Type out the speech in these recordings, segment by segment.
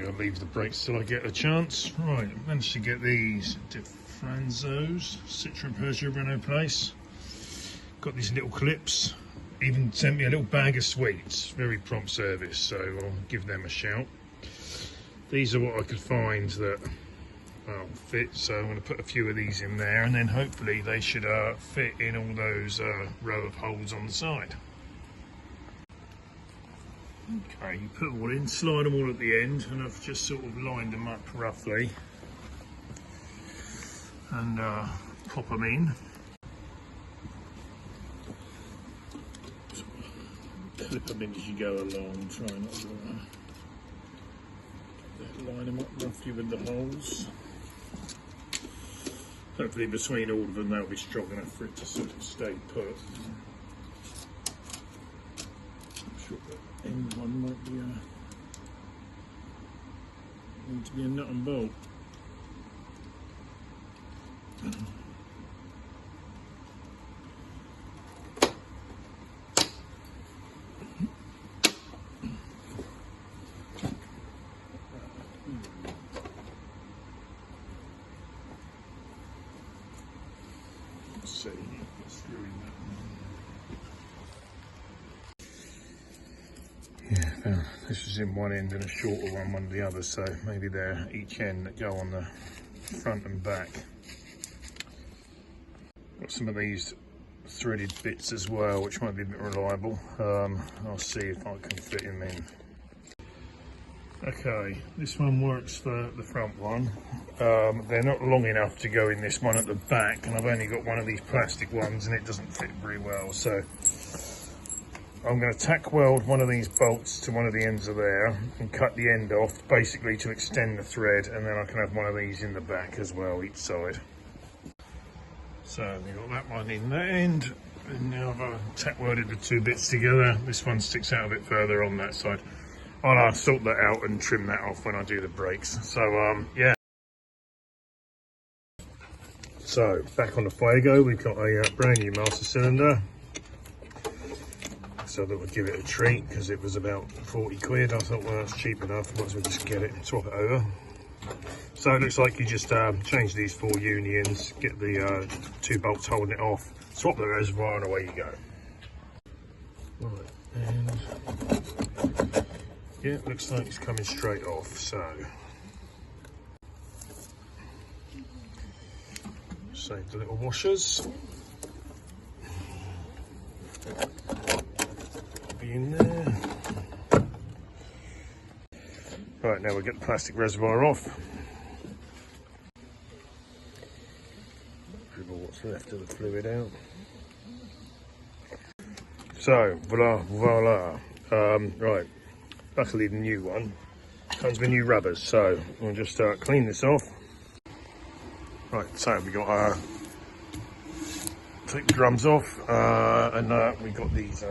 I'll leave the brakes till I get a chance. Right, I managed to get these Franzos, Citroen Peugeot Renault Place. Got these little clips. Even sent me a little bag of sweets. Very prompt service, so I'll give them a shout. These are what I could find that fit, so I'm going to put a few of these in there, and then hopefully they should fit in all those row of holes on the side. Okay, you put them all in, slide them all at the end, and I've just sort of lined them up roughly and pop them in. Clip them in as you go along, try not to line them up roughly with the holes. Hopefully between all of them they'll be strong enough for it to sort of stay put. I'm sure the end one might be need to be a nut and bolt. See, screwing that. Yeah, this was in one end and a shorter one of the other, so maybe they're each end that go on the front and back. Got some of these threaded bits as well, which might be a bit reliable. I'll see if I can fit them in. Okay, this one works for the front one. They're not long enough to go in this one at the back, and I've only got one of these plastic ones and it doesn't fit very well, so I'm going to tack weld one of these bolts to one of the ends of there and cut the end off basically to extend the thread, and then I can have one of these in the back as well, each side. So we've got that one in that end, and now I've tack welded the two bits together. This one sticks out a bit further on that side. I'll sort that out and trim that off when I do the brakes. So yeah. So back on the Fuego, we've got a brand new master cylinder. So that would give it a treat because it was about 40 quid. I thought, well, that's cheap enough. Might as well just get it and swap it over. So it looks like you just change these 4 unions, get the 2 bolts holding it off, swap the reservoir, and away you go. Right, and yeah, it looks like it's coming straight off, so save the little washers. Be in there. Right, now we'll get the plastic reservoir off. Dribble what's left of the fluid out. So, voila. Right. Luckily the new one comes with new rubbers, so we'll just clean this off. Right, so we got take the drums off, and we got these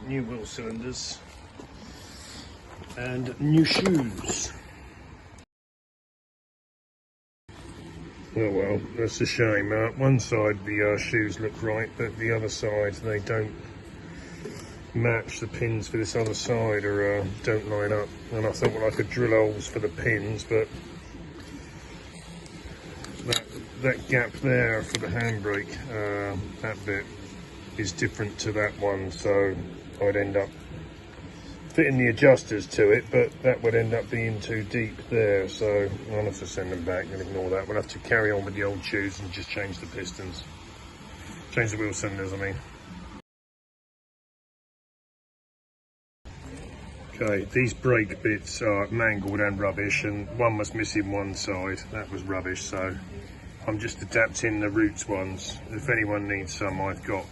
new wheel cylinders and new shoes. Oh well, that's a shame. One side the shoes look right, but the other side they don't match. The pins for this other side or don't line up, and I thought, well, I could drill holes for the pins, but that gap there for the handbrake, that bit is different to that one, so I'd end up fitting the adjusters to it, but that would end up being too deep there, so I'll have to send them back and ignore that. We'll have to carry on with the old shoes and just change the pistons, change the wheel cylinders, I mean. Okay, these brake bits are mangled and rubbish, and one was missing one side. That was rubbish, so I'm just adapting the roots ones. If anyone needs some, I've got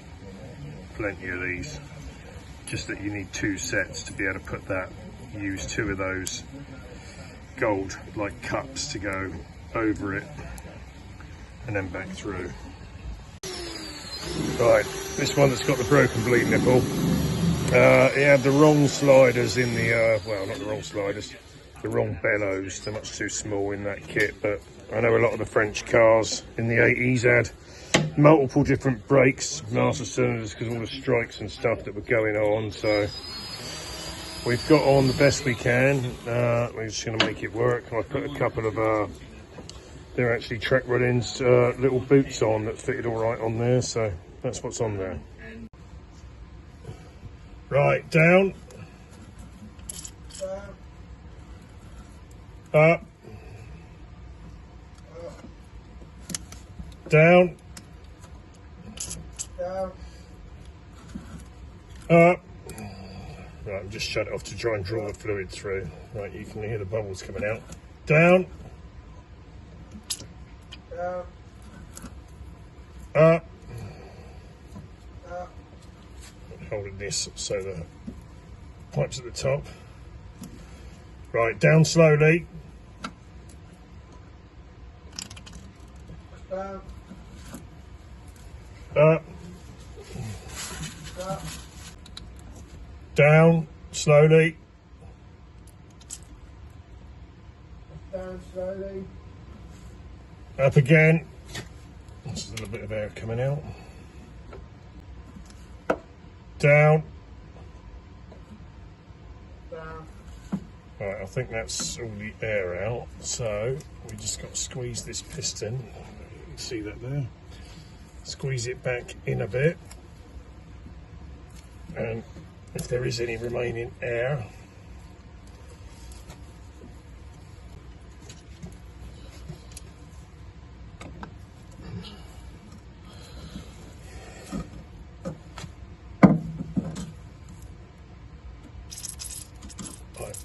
plenty of these. Just that you need 2 sets to be able to put that. Use 2 of those gold like cups to go over it and then back through. Right, this one that's got the broken bleed nipple. It had the wrong sliders in the, well, not the wrong sliders, the wrong bellows. They're much too small in that kit, but I know a lot of the French cars in the 80s had multiple different brakes, master cylinders, because of all the strikes and stuff that were going on, so we've got on the best we can. We're just going to make it work. I put a couple of they're actually Trek Rollins little boots on that fitted all right on there, so that's what's on there. Right, down, up, down, up. Right, just shut it off to try and draw the fluid through. Right, you can hear the bubbles coming out. Down, up. Holding this so the pipe's at the top. Right, down slowly. Up. Down slowly. Down slowly. Up again. There's a little bit of air coming out. Down. Down. Right, I think that's all the air out. So we just got to squeeze this piston. You can see that there. Squeeze it back in a bit. And if there is any remaining air,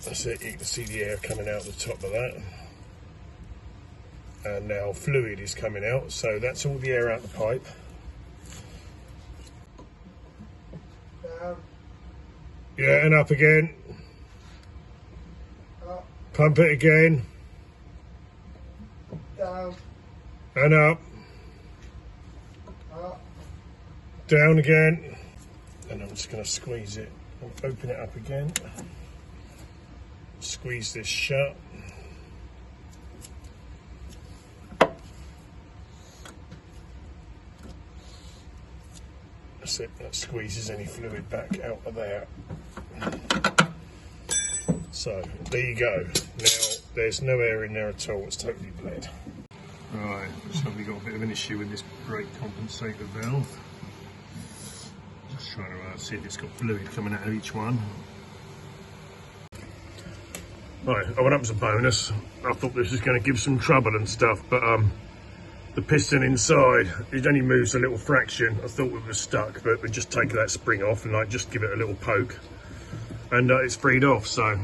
that's it. You can see the air coming out the top of that, and now fluid is coming out, so that's all the air out the pipe. Down. Yeah, and up again. Up. Pump it again. Down. And up. Up. Down again. And I'm just going to squeeze it and open it up again. Squeeze this shut. That's it, that squeezes any fluid back out of there. So there you go. Now there's no air in there at all, it's totally bled. Right, so we've got a bit of an issue with this brake compensator valve. Just trying to see if it's got fluid coming out of each one. Right, I went up as a bonus. I thought this was going to give some trouble and stuff, but the piston inside, it only moves a little fraction. I thought it was stuck, but we just take that spring off and like just give it a little poke, and it's freed off. So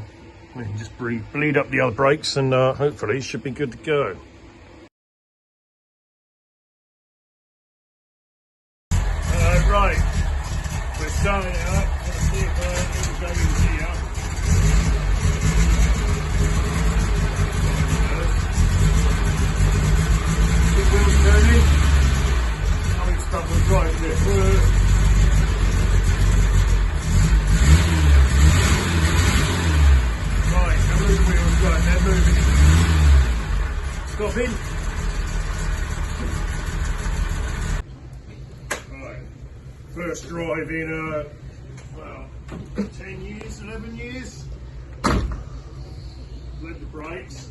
we can just bleed up the other brakes, and hopefully it should be good to go. Right, we're starting it up. Let's see if it will go in here. Wheels turning. I'm stuck with drive this. Right, now move the wheels, right, they're moving. Stopping. Right, first drive in, well, 10 years, 11 years. Let the brakes.